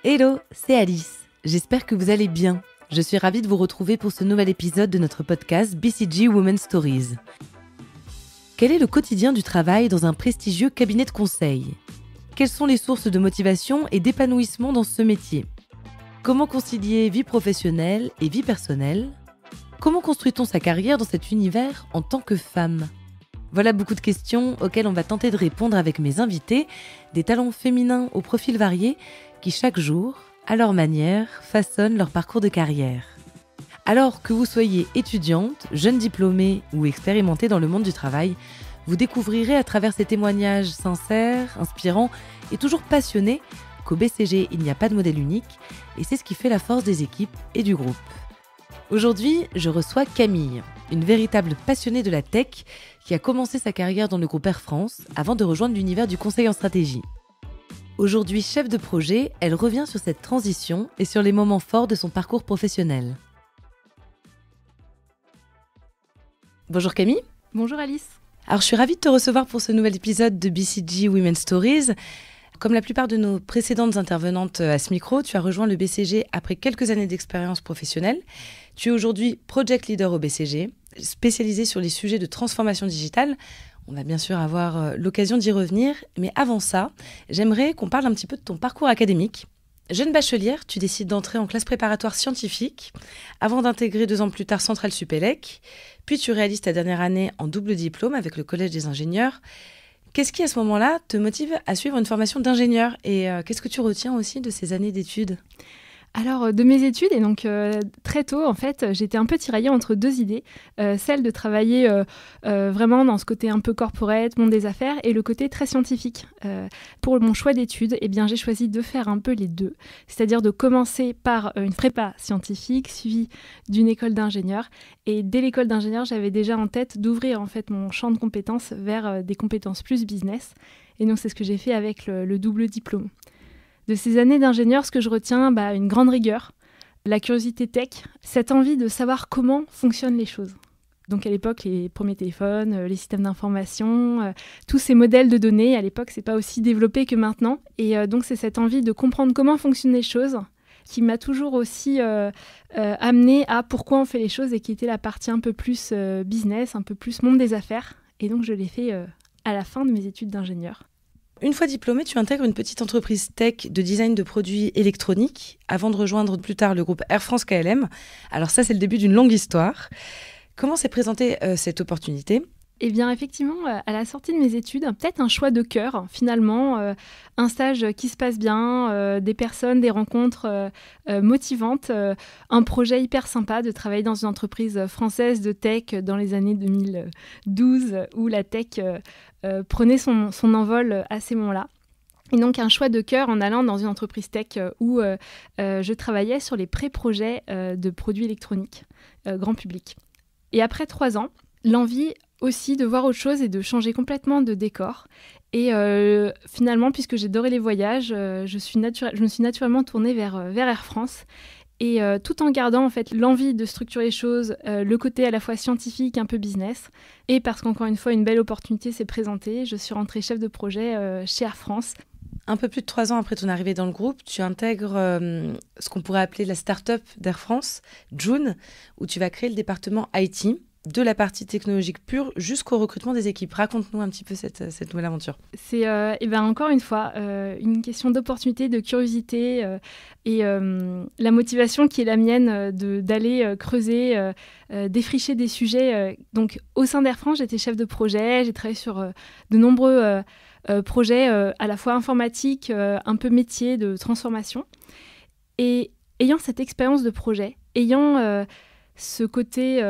Hello, c'est Alice. J'espère que vous allez bien. Je suis ravie de vous retrouver pour ce nouvel épisode de notre podcast BCG Women Stories. Quel est le quotidien du travail dans un prestigieux cabinet de conseil ? Quelles sont les sources de motivation et d'épanouissement dans ce métier ? Comment concilier vie professionnelle et vie personnelle ? Comment construit-on sa carrière dans cet univers en tant que femme ? Voilà beaucoup de questions auxquelles on va tenter de répondre avec mes invités, des talents féminins aux profils variés qui chaque jour, à leur manière, façonnent leur parcours de carrière. Alors que vous soyez étudiante, jeune diplômée ou expérimentée dans le monde du travail, vous découvrirez à travers ces témoignages sincères, inspirants et toujours passionnés qu'au BCG, il n'y a pas de modèle unique et c'est ce qui fait la force des équipes et du groupe. Aujourd'hui, je reçois Camille, une véritable passionnée de la tech qui a commencé sa carrière dans le groupe Air France avant de rejoindre l'univers du conseil en stratégie. Aujourd'hui chef de projet, elle revient sur cette transition et sur les moments forts de son parcours professionnel. Bonjour Camille. Bonjour Alice. Alors je suis ravie de te recevoir pour ce nouvel épisode de BCG Women Stories. Comme la plupart de nos précédentes intervenantes à ce micro, tu as rejoint le BCG après quelques années d'expérience professionnelle. Tu es aujourd'hui Project Leader au BCG, spécialisée sur les sujets de transformation digitale. On va bien sûr avoir l'occasion d'y revenir, mais avant ça, j'aimerais qu'on parle un petit peu de ton parcours académique. Jeune bachelière, tu décides d'entrer en classe préparatoire scientifique avant d'intégrer 2 ans plus tard Centrale Supélec. Puis tu réalises ta dernière année en double diplôme avec le Collège des ingénieurs. Qu'est-ce qui, à ce moment-là, te motive à suivre une formation d'ingénieur et qu'est-ce que tu retiens aussi de ces années d'études ? Alors, de mes études, et donc très tôt, en fait, j'étais un peu tiraillée entre 2 idées. Celle de travailler vraiment dans ce côté un peu corporate, monde des affaires, et le côté très scientifique. Pour mon choix d'études, eh bien, j'ai choisi de faire un peu les deux. C'est-à-dire de commencer par une prépa scientifique, suivie d'une école d'ingénieur. Et dès l'école d'ingénieur, j'avais déjà en tête d'ouvrir en fait mon champ de compétences vers des compétences plus business. Et donc, c'est ce que j'ai fait avec le double diplôme. De ces années d'ingénieur, ce que je retiens, une grande rigueur, la curiosité tech, cette envie de savoir comment fonctionnent les choses. Donc à l'époque, les premiers téléphones, les systèmes d'information, tous ces modèles de données, à l'époque, c'est pas aussi développé que maintenant. Et donc c'est cette envie de comprendre comment fonctionnent les choses qui m'a toujours aussi amenée à pourquoi on fait les choses et qui était la partie un peu plus business, un peu plus monde des affaires. Et donc je l'ai fait à la fin de mes études d'ingénieur. Une fois diplômée, tu intègres une petite entreprise tech de design de produits électroniques avant de rejoindre plus tard le groupe Air France KLM. Alors ça, c'est le début d'une longue histoire. Comment s'est présentée cette opportunité ? Eh bien, effectivement, à la sortie de mes études, peut-être un choix de cœur, finalement, un stage qui se passe bien, des personnes, des rencontres motivantes, un projet hyper sympa de travailler dans une entreprise française de tech dans les années 2012, où la tech prenait son envol à ces moments-là. Et donc, un choix de cœur en allant dans une entreprise tech où je travaillais sur les pré-projets de produits électroniques grand public. Et après 3 ans, l'envie aussi de voir autre chose et de changer complètement de décor. Et finalement, puisque j'ai adoré les voyages, je me suis naturellement tournée vers Air France. Et tout en gardant en fait l'envie de structurer les choses, le côté à la fois scientifique, un peu business. Et parce qu'encore une fois, une belle opportunité s'est présentée, je suis rentrée chef de projet chez Air France. Un peu plus de 3 ans après ton arrivée dans le groupe, tu intègres ce qu'on pourrait appeler la start-up d'Air France, Joon, où tu vas créer le département IT, de la partie technologique pure jusqu'au recrutement des équipes. Raconte-nous un petit peu cette nouvelle aventure. C'est encore une fois une question d'opportunité, de curiosité et la motivation qui est la mienne d'aller creuser, défricher des sujets. Donc au sein d'Air France, j'étais chef de projet, j'ai travaillé sur de nombreux projets à la fois informatiques, un peu métier de transformation. Et ayant cette expérience de projet, ayant ce côté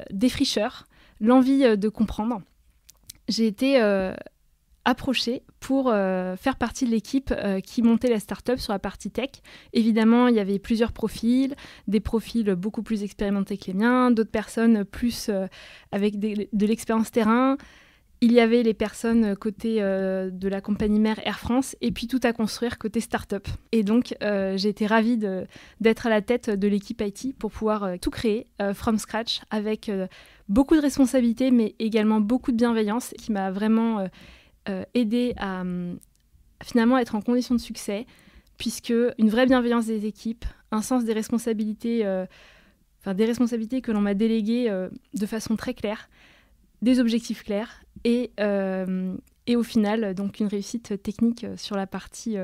défricheur, l'envie de comprendre, j'ai été approchée pour faire partie de l'équipe qui montait la start-up sur la partie tech. Évidemment, il y avait plusieurs profils, des profils beaucoup plus expérimentés que les miens, d'autres personnes plus avec de l'expérience terrain. Il y avait les personnes côté de la compagnie mère Air France et puis tout à construire côté start-up. Et donc, j'ai été ravie d'être à la tête de l'équipe IT pour pouvoir tout créer from scratch avec beaucoup de responsabilités mais également beaucoup de bienveillance qui m'a vraiment aidée à finalement être en condition de succès puisque une vraie bienveillance des équipes, un sens des responsabilités, des responsabilités que l'on m'a déléguées de façon très claire, des objectifs clairs et au final, donc une réussite technique sur la partie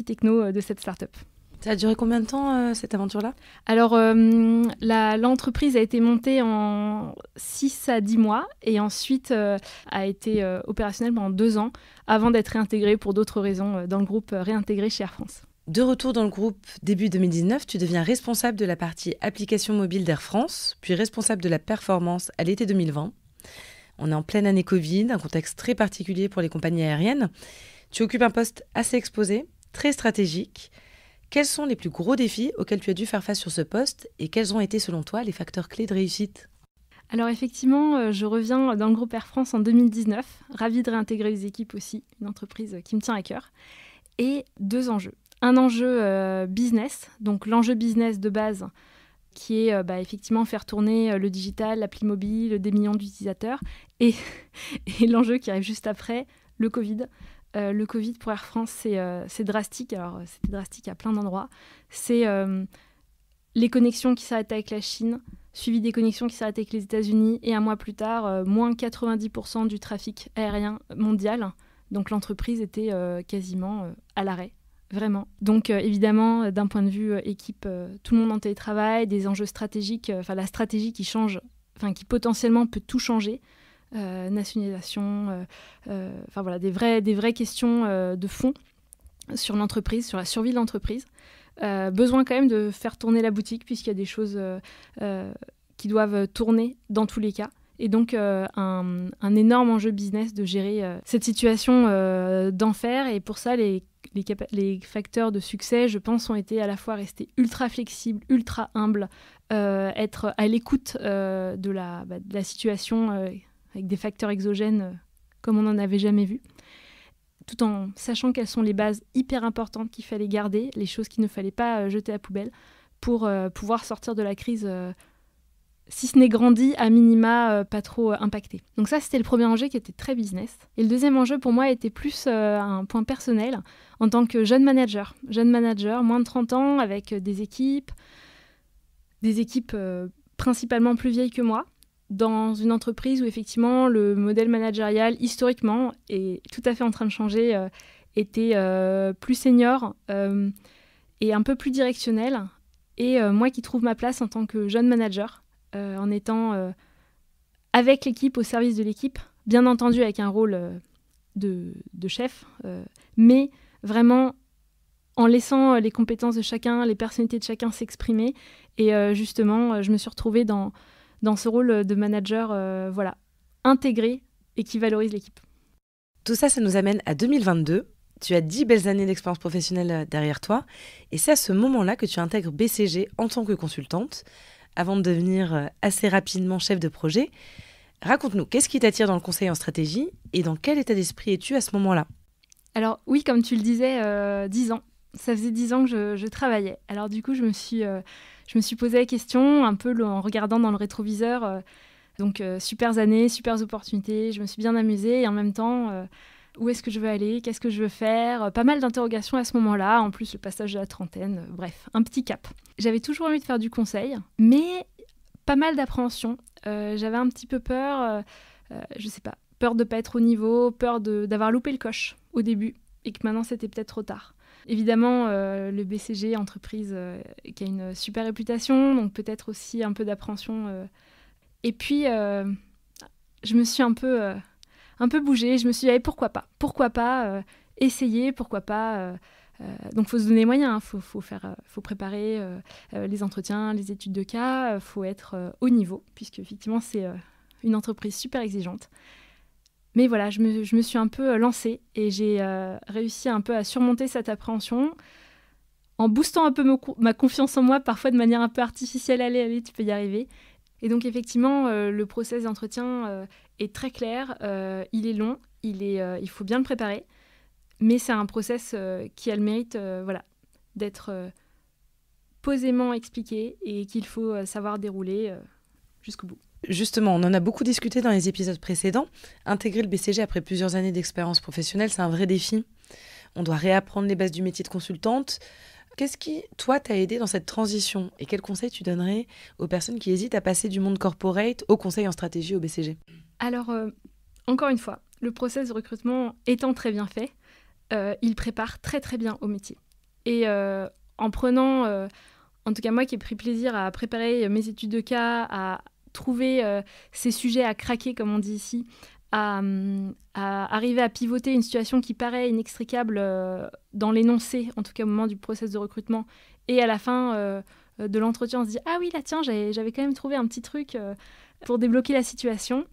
techno de cette start-up. Ça a duré combien de temps, cette aventure-là ? Alors, l'entreprise a été montée en 6 à 10 mois et ensuite a été opérationnelle pendant 2 ans avant d'être réintégrée pour d'autres raisons dans le groupe réintégré chez Air France. De retour dans le groupe début 2019, tu deviens responsable de la partie application mobile d'Air France, puis responsable de la performance à l'été 2020. On est en pleine année Covid, un contexte très particulier pour les compagnies aériennes. Tu occupes un poste assez exposé, très stratégique. Quels sont les plus gros défis auxquels tu as dû faire face sur ce poste et quels ont été selon toi les facteurs clés de réussite ? Alors effectivement, je reviens dans le groupe Air France en 2019, ravie de réintégrer les équipes aussi, une entreprise qui me tient à cœur, et 2 enjeux. Un enjeu business, donc l'enjeu business de base qui est effectivement faire tourner le digital, l'appli mobile, des millions d'utilisateurs, et l'enjeu qui arrive juste après, le Covid. Le Covid pour Air France, c'est drastique. Alors, c'était drastique à plein d'endroits. C'est les connexions qui s'arrêtent avec la Chine, suivi des connexions qui s'arrêtent avec les États-Unis, et un mois plus tard, moins 90% du trafic aérien mondial. Donc, l'entreprise était quasiment à l'arrêt. Vraiment. Donc, évidemment, d'un point de vue équipe, tout le monde en télétravail, des enjeux stratégiques, la stratégie qui change, qui potentiellement peut tout changer. Nationalisation, des vraies questions de fond sur l'entreprise, sur la survie de l'entreprise. Besoin quand même de faire tourner la boutique puisqu'il y a des choses qui doivent tourner dans tous les cas. Et donc un énorme enjeu business de gérer cette situation d'enfer. Et pour ça, les facteurs de succès, je pense, ont été à la fois rester ultra flexibles, ultra humbles, être à l'écoute de la situation avec des facteurs exogènes comme on n'en avait jamais vu, tout en sachant quelles sont les bases hyper importantes qu'il fallait garder, les choses qu'il ne fallait pas jeter à la poubelle pour pouvoir sortir de la crise, si ce n'est grandi, à minima pas trop impacté. Donc ça, c'était le premier enjeu qui était très business. Et le deuxième enjeu, pour moi, était plus un point personnel en tant que jeune manager, moins de 30 ans, avec des équipes principalement plus vieilles que moi, dans une entreprise où effectivement le modèle managérial historiquement est tout à fait en train de changer, était plus senior et un peu plus directionnel. Et moi qui trouve ma place en tant que jeune manager, en étant avec l'équipe, au service de l'équipe, bien entendu avec un rôle de chef, mais vraiment en laissant les compétences de chacun, les personnalités de chacun s'exprimer. Et justement, je me suis retrouvée dans ce rôle de manager intégré et qui valorise l'équipe. Tout ça, ça nous amène à 2022. Tu as 10 belles années d'expérience professionnelle derrière toi. Et c'est à ce moment-là que tu intègres BCG en tant que consultante, avant de devenir assez rapidement chef de projet. Raconte-nous, qu'est-ce qui t'attire dans le conseil en stratégie et dans quel état d'esprit es-tu à ce moment-là ? Alors oui, comme tu le disais, 10 ans. Ça faisait 10 ans que je travaillais. Alors du coup, je me suis posé la question, un peu en regardant dans le rétroviseur. Super années, super opportunités, je me suis bien amusée. Et en même temps, où est-ce que je veux aller ? Qu'est-ce que je veux faire ? Pas mal d'interrogations à ce moment-là. En plus, le passage de la trentaine. Bref, un petit cap. J'avais toujours envie de faire du conseil, mais pas mal d'appréhension. J'avais un petit peu peur, peur de ne pas être au niveau, peur d'avoir loupé le coche au début et que maintenant, c'était peut-être trop tard. Évidemment, le BCG, entreprise qui a une super réputation, donc peut-être aussi un peu d'appréhension. Et puis, je me suis un peu bougée. Je me suis dit, allez, pourquoi pas essayer, pourquoi pas. Donc, il faut se donner les moyens. Faut préparer les entretiens, les études de cas. Faut être au niveau, puisque effectivement, c'est une entreprise super exigeante. Mais voilà, je me suis un peu lancée et j'ai réussi un peu à surmonter cette appréhension en boostant un peu ma confiance en moi, parfois de manière un peu artificielle. Allez, tu peux y arriver. Et donc effectivement, le process d'entretien est très clair, il est long, il faut bien le préparer, mais c'est un process qui a le mérite d'être posément expliqué et qu'il faut savoir dérouler jusqu'au bout. Justement, on en a beaucoup discuté dans les épisodes précédents. Intégrer le BCG après plusieurs années d'expérience professionnelle, c'est un vrai défi. on doit réapprendre les bases du métier de consultante. Qu'est-ce qui, toi, t'a aidé dans cette transition et quels conseils tu donnerais aux personnes qui hésitent à passer du monde corporate au conseil en stratégie au BCG? Alors, encore une fois, le process de recrutement étant très bien fait, il prépare très très bien au métier. Et en prenant, en tout cas moi qui ai pris plaisir à préparer mes études de cas, à trouver ces sujets à craquer, comme on dit ici, à arriver à pivoter une situation qui paraît inextricable dans l'énoncé, en tout cas au moment du process de recrutement, et à la fin de l'entretien, on se dit « Ah oui, là tiens, j'avais quand même trouvé un petit truc pour débloquer la situation ».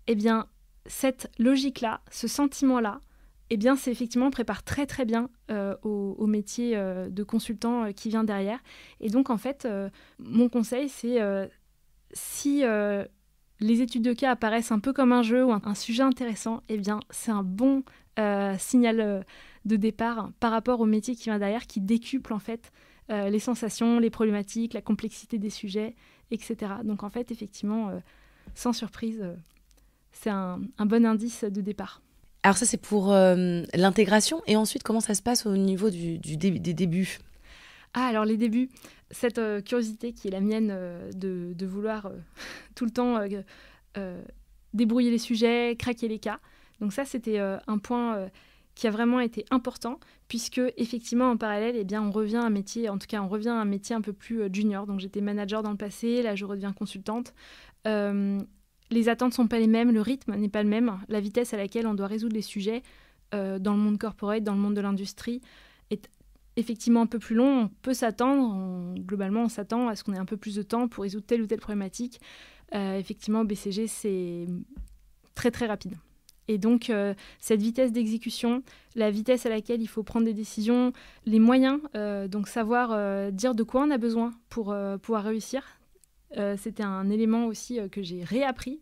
Eh bien, cette logique-là, ce sentiment-là, eh bien, c'est effectivement, on prépare très très bien au métier de consultant qui vient derrière. Et donc, en fait, mon conseil, c'est si les études de cas apparaissent un peu comme un jeu ou un sujet intéressant, eh bien, c'est un bon signal de départ par rapport au métier qui vient derrière, qui décuple en fait les sensations, les problématiques, la complexité des sujets, etc. Donc, en fait, effectivement, sans surprise, c'est un bon indice de départ. Alors ça, c'est pour l'intégration. Et ensuite, comment ça se passe au niveau des débuts? Ah, alors les débuts, cette curiosité qui est la mienne de vouloir tout le temps débrouiller les sujets, craquer les cas. Donc ça, c'était un point qui a vraiment été important, puisque effectivement, en parallèle, eh bien, on revient à un métier, en tout cas, on revient à un métier un peu plus junior. Donc j'étais manager dans le passé, là, je redeviens consultante. Les attentes ne sont pas les mêmes, le rythme n'est pas le même, la vitesse à laquelle on doit résoudre les sujets dans le monde corporate, dans le monde de l'industrie, est effectivement un peu plus long. On peut s'attendre, globalement on s'attend à ce qu'on ait un peu plus de temps pour résoudre telle ou telle problématique. Effectivement, au BCG, c'est très très rapide. Et donc, cette vitesse d'exécution, la vitesse à laquelle il faut prendre des décisions, les moyens, donc savoir dire de quoi on a besoin pour pouvoir réussir, c'était un élément aussi que j'ai réappris.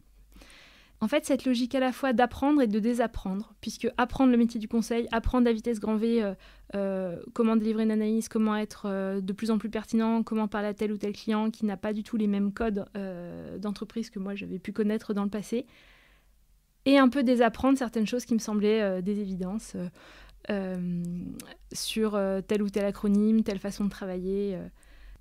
En fait, cette logique à la fois d'apprendre et de désapprendre, puisque apprendre le métier du conseil, apprendre la vitesse grand V, comment délivrer une analyse, comment être de plus en plus pertinent, comment parler à tel ou tel client qui n'a pas du tout les mêmes codes d'entreprise que moi j'avais pu connaître dans le passé, et un peu désapprendre certaines choses qui me semblaient des évidences sur tel ou tel acronyme, telle façon de travailler.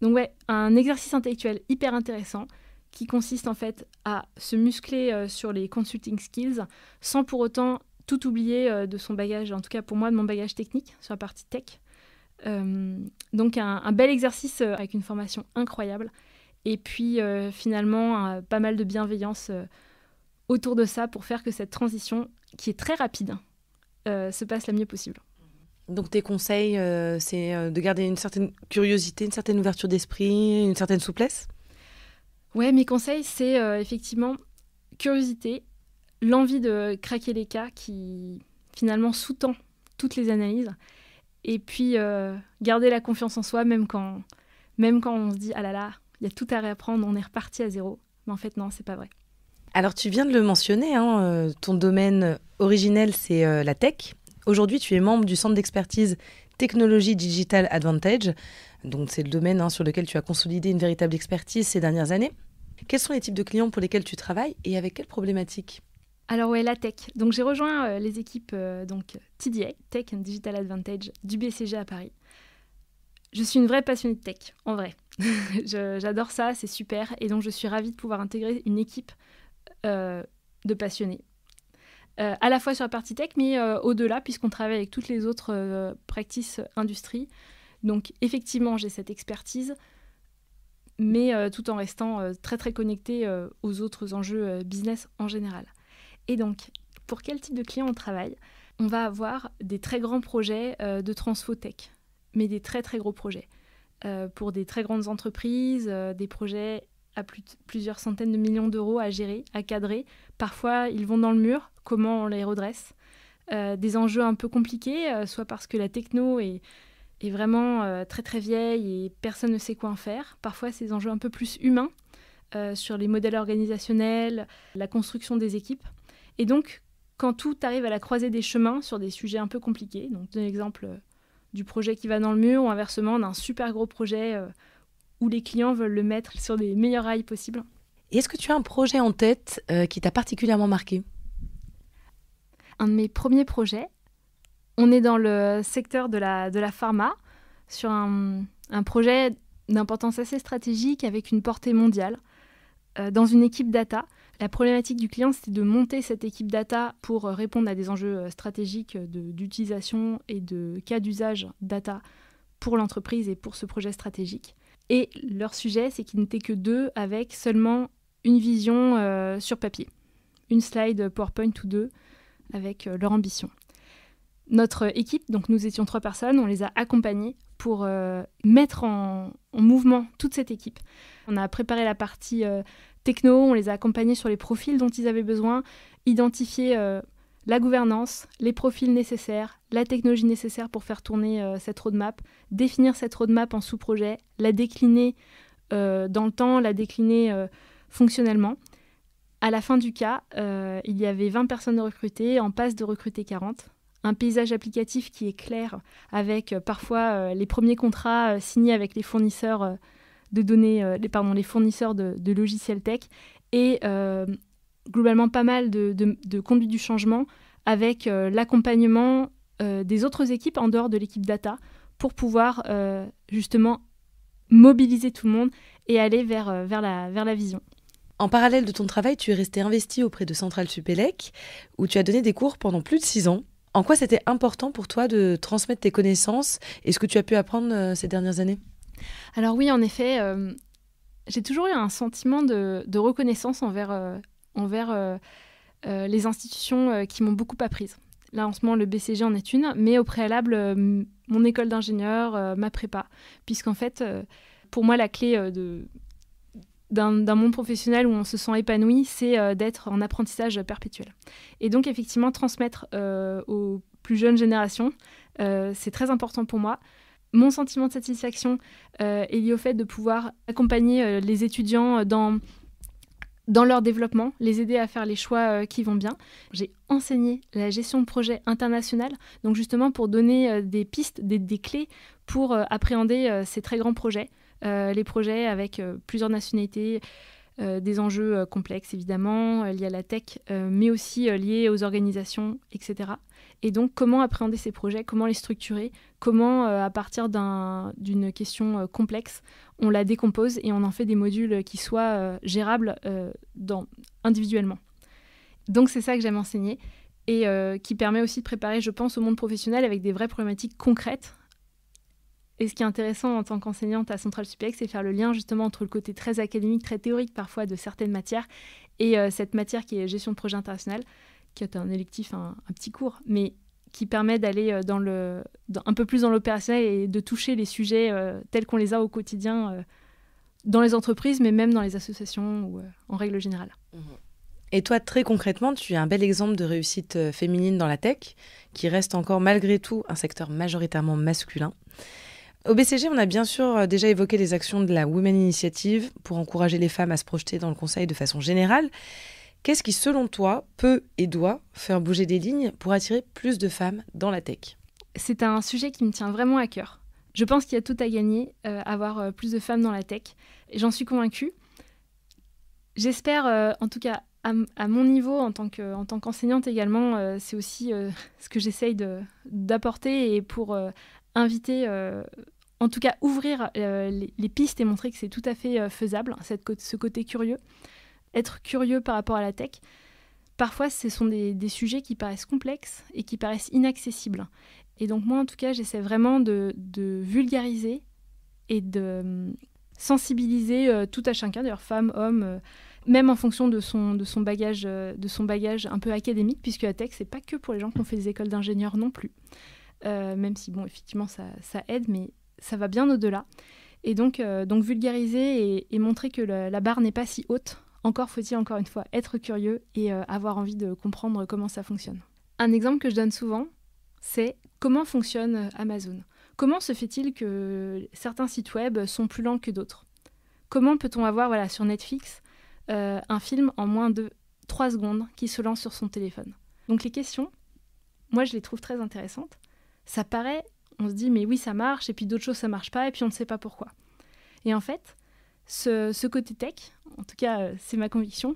Donc ouais, un exercice intellectuel hyper intéressant qui consiste en fait à se muscler sur les consulting skills sans pour autant tout oublier de son bagage, en tout cas pour moi de mon bagage technique sur la partie tech. Donc un bel exercice avec une formation incroyable et puis finalement pas mal de bienveillance autour de ça pour faire que cette transition qui est très rapide se passe la mieux possible. Donc tes conseils, c'est de garder une certaine curiosité, une certaine ouverture d'esprit, une certaine souplesse? Ouais, mes conseils, c'est effectivement curiosité, l'envie de craquer les cas qui finalement sous-tend toutes les analyses, et puis garder la confiance en soi, même quand on se dit « Ah là là, il y a tout à réapprendre, on est reparti à zéro ». Mais en fait, non, c'est pas vrai. Alors tu viens de le mentionner, ton domaine originel, c'est la tech. Aujourd'hui, tu es membre du centre d'expertise Technology Digital Advantage. Donc, c'est le domaine sur lequel tu as consolidé une véritable expertise ces dernières années. Quels sont les types de clients pour lesquels tu travailles et avec quelles problématiques? Alors ouais, la tech. Donc, j'ai rejoint les équipes TDA, Tech and Digital Advantage, du BCG à Paris. Je suis une vraie passionnée de tech, en vrai. J'adore ça, c'est super. Et donc, je suis ravie de pouvoir intégrer une équipe de passionnés. À la fois sur la partie tech, mais au-delà, puisqu'on travaille avec toutes les autres practices industrie. Donc, effectivement, j'ai cette expertise, mais tout en restant très, très connectée aux autres enjeux business en général. Et donc, pour quel type de client on travaille? On va avoir des très grands projets de transfo tech, mais des très, très gros projets. Pour des très grandes entreprises, des projets à plusieurs centaines de millions d'euros à gérer, à cadrer. Parfois, ils vont dans le mur. Comment on les redresse? Des enjeux un peu compliqués, soit parce que la techno est vraiment très très vieille et personne ne sait quoi en faire. Parfois, c'est des enjeux un peu plus humains sur les modèles organisationnels, la construction des équipes. Et donc, quand tout arrive à la croisée des chemins sur des sujets un peu compliqués, donc un exemple du projet qui va dans le mur ou inversement d'un super gros projet où les clients veulent le mettre sur des meilleurs rails possibles. Et est-ce que tu as un projet en tête qui t'a particulièrement marqué? Un de mes premiers projets, On est dans le secteur de la pharma, sur un projet d'importance assez stratégique avec une portée mondiale, dans une équipe data. La problématique du client, c'était de monter cette équipe data pour répondre à des enjeux stratégiques d'utilisation et de cas d'usage data pour l'entreprise et pour ce projet stratégique. Et leur sujet, c'est qu'ils n'étaient que 2 avec seulement une vision sur papier. Une slide PowerPoint ou 2 avec leur ambition. Notre équipe, donc nous étions 3 personnes, on les a accompagnés pour mettre en mouvement toute cette équipe. On a préparé la partie techno, on les a accompagnés sur les profils dont ils avaient besoin, identifier la gouvernance, les profils nécessaires, la technologie nécessaire pour faire tourner cette roadmap, définir cette roadmap en sous-projet, la décliner dans le temps, la décliner fonctionnellement. À la fin du cas, il y avait 20 personnes recrutées, en passe de recruter 40. Un paysage applicatif qui est clair, avec parfois les premiers contrats signés avec les fournisseurs de données, les fournisseurs de logiciels tech, et globalement pas mal de conduite du changement, avec l'accompagnement des autres équipes en dehors de l'équipe data, pour pouvoir justement mobiliser tout le monde et aller vers la vision. En parallèle de ton travail, tu es resté investi auprès de Centrale Supélec, où tu as donné des cours pendant plus de 6 ans. En quoi c'était important pour toi de transmettre tes connaissances et ce que tu as pu apprendre ces dernières années ? Alors oui, en effet, j'ai toujours eu un sentiment de reconnaissance envers les institutions qui m'ont beaucoup apprise. Là, en ce moment, le BCG en est une, mais au préalable, mon école d'ingénieur, ma prépa, puisqu'en fait, pour moi, la clé d'un monde professionnel où on se sent épanoui, c'est d'être en apprentissage perpétuel. Et donc, effectivement, transmettre aux plus jeunes générations, c'est très important pour moi. Mon sentiment de satisfaction est lié au fait de pouvoir accompagner les étudiants dans leur développement, les aider à faire les choix qui vont bien. J'ai enseigné la gestion de projet international, donc justement pour donner des pistes, des clés pour appréhender ces très grands projets. Les projets avec plusieurs nationalités, des enjeux complexes évidemment, liés à la tech, mais aussi liés aux organisations, etc. Et donc comment appréhender ces projets, comment les structurer, comment à partir d'une question complexe, on la décompose et on en fait des modules qui soient gérables individuellement. Donc c'est ça que j'aime enseigner et qui permet aussi de préparer, je pense, au monde professionnel avec des vraies problématiques concrètes. Et ce qui est intéressant en tant qu'enseignante à Centrale Supélec, c'est faire le lien justement entre le côté très académique, très théorique parfois de certaines matières et cette matière qui est gestion de projet international, qui est un électif, un petit cours, mais qui permet d'aller un peu plus dans l'opérationnel et de toucher les sujets tels qu'on les a au quotidien dans les entreprises, mais même dans les associations ou en règle générale. Et toi, très concrètement, tu es un bel exemple de réussite féminine dans la tech, qui reste encore malgré tout un secteur majoritairement masculin. Au BCG, on a bien sûr déjà évoqué les actions de la Women Initiative pour encourager les femmes à se projeter dans le conseil de façon générale. Qu'est-ce qui, selon toi, peut et doit faire bouger des lignes pour attirer plus de femmes dans la tech ? C'est un sujet qui me tient vraiment à cœur. Je pense qu'il y a tout à gagner à avoir plus de femmes dans la tech. Et j'en suis convaincue. J'espère, en tout cas, à mon niveau, en tant qu'enseignante également, c'est aussi ce que j'essaye d'apporter et pour inviter... en tout cas, ouvrir les pistes et montrer que c'est tout à fait faisable, ce côté curieux. Être curieux par rapport à la tech. Parfois, ce sont des sujets qui paraissent complexes et qui paraissent inaccessibles. Et donc, moi, en tout cas, j'essaie vraiment de vulgariser et de sensibiliser tout à chacun, d'ailleurs, femmes, hommes, même en fonction de son bagage un peu académique, puisque la tech, c'est pas que pour les gens qui ont fait des écoles d'ingénieurs non plus. Même si, bon, effectivement, ça aide, mais ça va bien au-delà. Et donc vulgariser et montrer que la barre n'est pas si haute. Encore faut-il, encore une fois, être curieux et avoir envie de comprendre comment ça fonctionne. Un exemple que je donne souvent, c'est comment fonctionne Amazon. Comment se fait-il que certains sites web sont plus lents que d'autres ? Comment peut-on avoir sur Netflix un film en moins de 3 secondes qui se lance sur son téléphone ? Donc les questions, moi je les trouve très intéressantes. Ça paraît... On se dit, mais oui, ça marche, et puis d'autres choses, ça marche pas, et puis on ne sait pas pourquoi. Et en fait, ce côté tech, en tout cas, c'est ma conviction,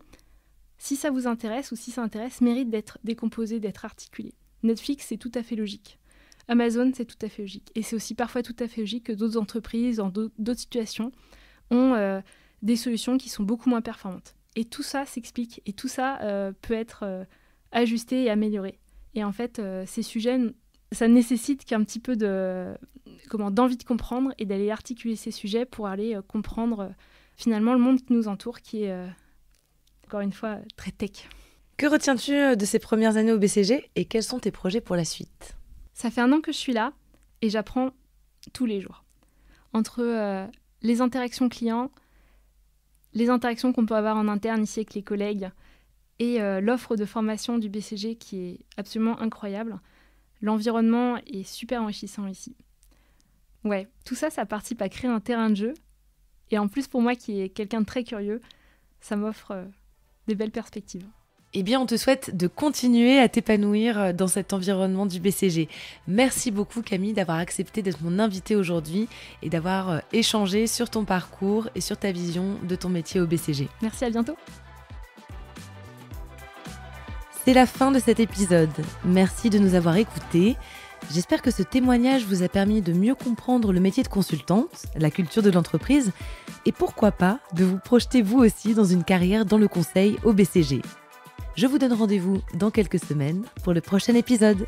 si ça vous intéresse ou si ça intéresse, mérite d'être décomposé, d'être articulé. Netflix, c'est tout à fait logique. Amazon, c'est tout à fait logique. Et c'est aussi parfois tout à fait logique que d'autres entreprises, dans d'autres situations, ont des solutions qui sont beaucoup moins performantes. Et tout ça s'explique, et tout ça peut être ajusté et amélioré. Et en fait, ces sujets, ça nécessite qu'un petit peu d'envie de comprendre et d'aller articuler ces sujets pour aller comprendre finalement le monde qui nous entoure, qui est, encore une fois, très tech. Que retiens-tu de ces premières années au BCG et quels sont tes projets pour la suite ? Ça fait 1 an que je suis là et j'apprends tous les jours. Entre les interactions clients, les interactions qu'on peut avoir en interne ici avec les collègues et l'offre de formation du BCG qui est absolument incroyable, l'environnement est super enrichissant ici. Ouais, tout ça, ça participe à créer un terrain de jeu. Et en plus, pour moi qui est quelqu'un de très curieux, ça m'offre des belles perspectives. Eh bien, on te souhaite de continuer à t'épanouir dans cet environnement du BCG. Merci beaucoup Camille d'avoir accepté d'être mon invitée aujourd'hui et d'avoir échangé sur ton parcours et sur ta vision de ton métier au BCG. Merci, à bientôt. C'est la fin de cet épisode. Merci de nous avoir écoutés. J'espère que ce témoignage vous a permis de mieux comprendre le métier de consultante, la culture de l'entreprise et pourquoi pas de vous projeter vous aussi dans une carrière dans le conseil au BCG. Je vous donne rendez-vous dans quelques semaines pour le prochain épisode.